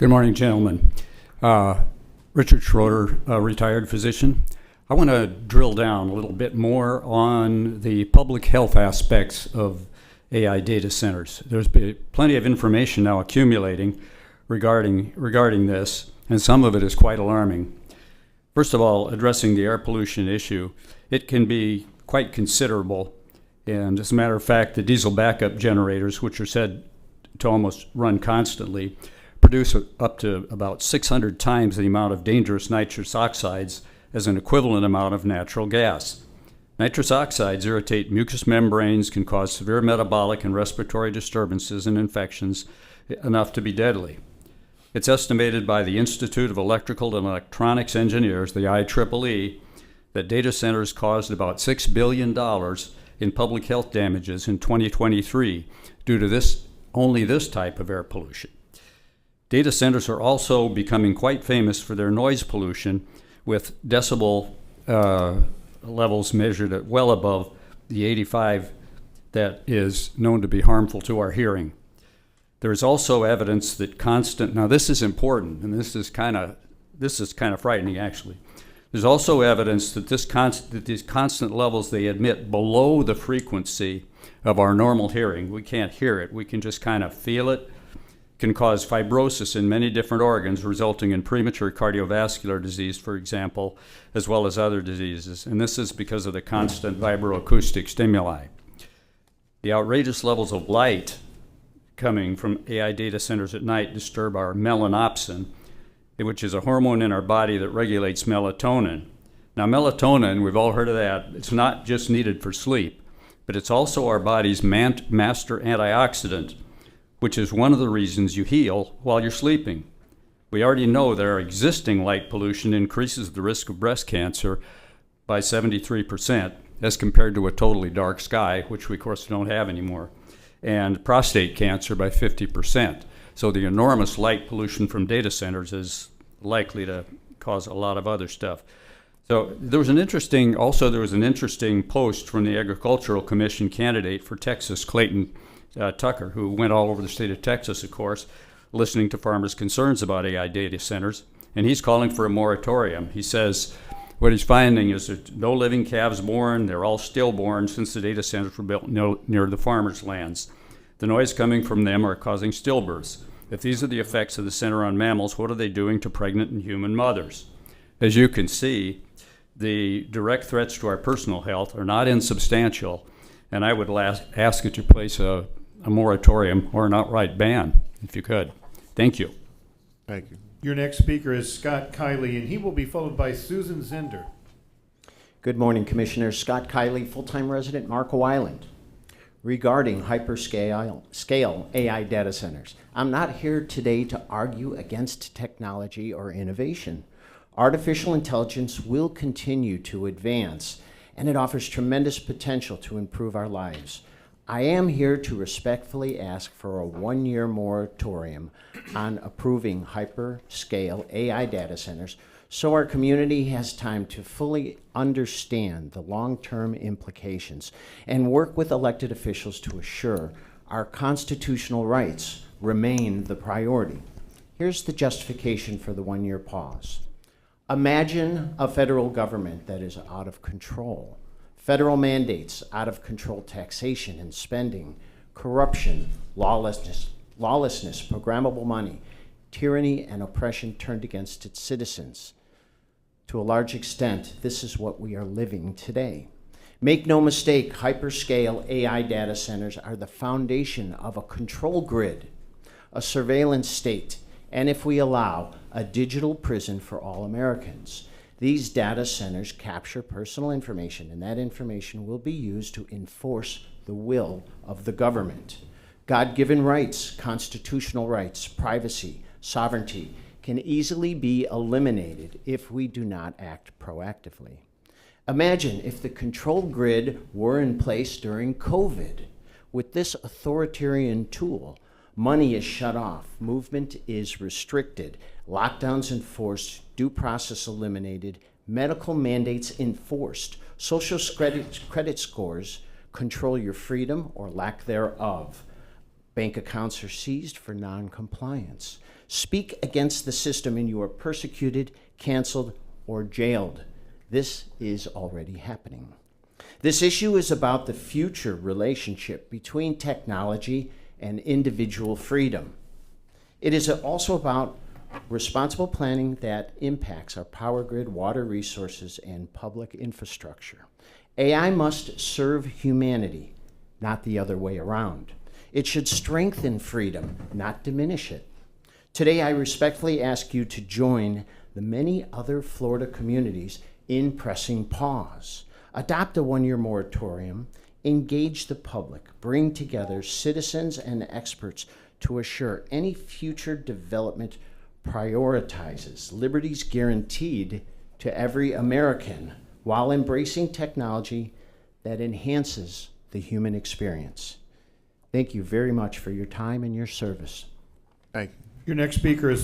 Good morning, gentlemen. Richard Schroeder, a retired physician. I want to drill down a little bit more on the public health aspects of AI data centers. There's been plenty of information now accumulating regarding this, and some of it is quite alarming. First of all, addressing the air pollution issue, it can be quite considerable. And as a matter of fact, the diesel backup generators, which are said to almost run constantly, produce up to about 600 times the amount of dangerous nitrous oxides as an equivalent amount of natural gas. Nitrous oxides irritate mucous membranes, can cause severe metabolic and respiratory disturbances and infections, enough to be deadly. It's estimated by the Institute of Electrical and Electronics Engineers, the IEEE, that data centers caused about $6 billion in public health damages in 2023 due to only this type of air pollution. Data centers are also becoming quite famous for their noise pollution, with decibel levels measured at well above the 85 that is known to be harmful to our hearing. There is also evidence that now this is important, and this is kind of frightening actually. There's also evidence that these constant levels they emit below the frequency of our normal hearing. We can't hear it, we can just kind of feel it. Can cause fibrosis in many different organs, resulting in premature cardiovascular disease, for example, as well as other diseases. And this is because of the constant vibroacoustic stimuli. The outrageous levels of light coming from AI data centers at night disturb our melanopsin, which is a hormone in our body that regulates melatonin. Now, melatonin, we've all heard of that. It's not just needed for sleep, but it's also our body's master antioxidant, which is one of the reasons you heal while you're sleeping. We already know that our existing light pollution increases the risk of breast cancer by 73% as compared to a totally dark sky, which we of course don't have anymore, and prostate cancer by 50%. So the enormous light pollution from data centers is likely to cause a lot of other stuff. So there was an interesting post from the Agricultural Commission candidate for Texas, Clayton Tucker, who went all over the state of Texas, of course, listening to farmers' concerns about AI data centers, and he's calling for a moratorium. He says what he's finding is that no living calves born, they're all stillborn since the data centers were built near the farmers' lands. The noise coming from them are causing stillbirths. If these are the effects of the center on mammals, what are they doing to pregnant and human mothers? As you can see, the direct threats to our personal health are not insubstantial, and I would ask that you place a moratorium or an outright ban, if you could. Thank you. Thank you. Your next speaker is Scott Kiley, and he will be followed by Susan Zender. Good morning, Commissioners. Scott Kiley, full-time resident, Marco Island. Regarding hyperscale AI data centers, I'm not here today to argue against technology or innovation. Artificial intelligence will continue to advance, and it offers tremendous potential to improve our lives. I am here to respectfully ask for a 1-year moratorium on approving hyperscale AI data centers so our community has time to fully understand the long-term implications and work with elected officials to assure our constitutional rights remain the priority. Here's the justification for the 1-year pause. Imagine a federal government that is out of control. Federal mandates, out-of-control taxation and spending, corruption, lawlessness, programmable money, tyranny and oppression turned against its citizens. To a large extent, this is what we are living today. Make no mistake, hyperscale AI data centers are the foundation of a control grid, a surveillance state, and if we allow, a digital prison for all Americans. These data centers capture personal information, and that information will be used to enforce the will of the government. God-given rights, constitutional rights, privacy, sovereignty can easily be eliminated if we do not act proactively. Imagine if the control grid were in place during COVID. With this authoritarian tool, money is shut off, movement is restricted, lockdowns enforced, due process eliminated, medical mandates enforced, social credit scores control your freedom or lack thereof. Bank accounts are seized for non-compliance. Speak against the system and you are persecuted, canceled, or jailed. This is already happening. This issue is about the future relationship between technology and individual freedom. It is also about responsible planning that impacts our power grid, water resources, and public infrastructure. AI must serve humanity, not the other way around. It should strengthen freedom, not diminish it. Today, I respectfully ask you to join the many other Florida communities in pressing pause. Adopt a one-year moratorium, engage the public, bring together citizens and experts to assure any future development prioritizes liberties guaranteed to every American while embracing technology that enhances the human experience. Thank you very much for your time and your service. Your next speaker is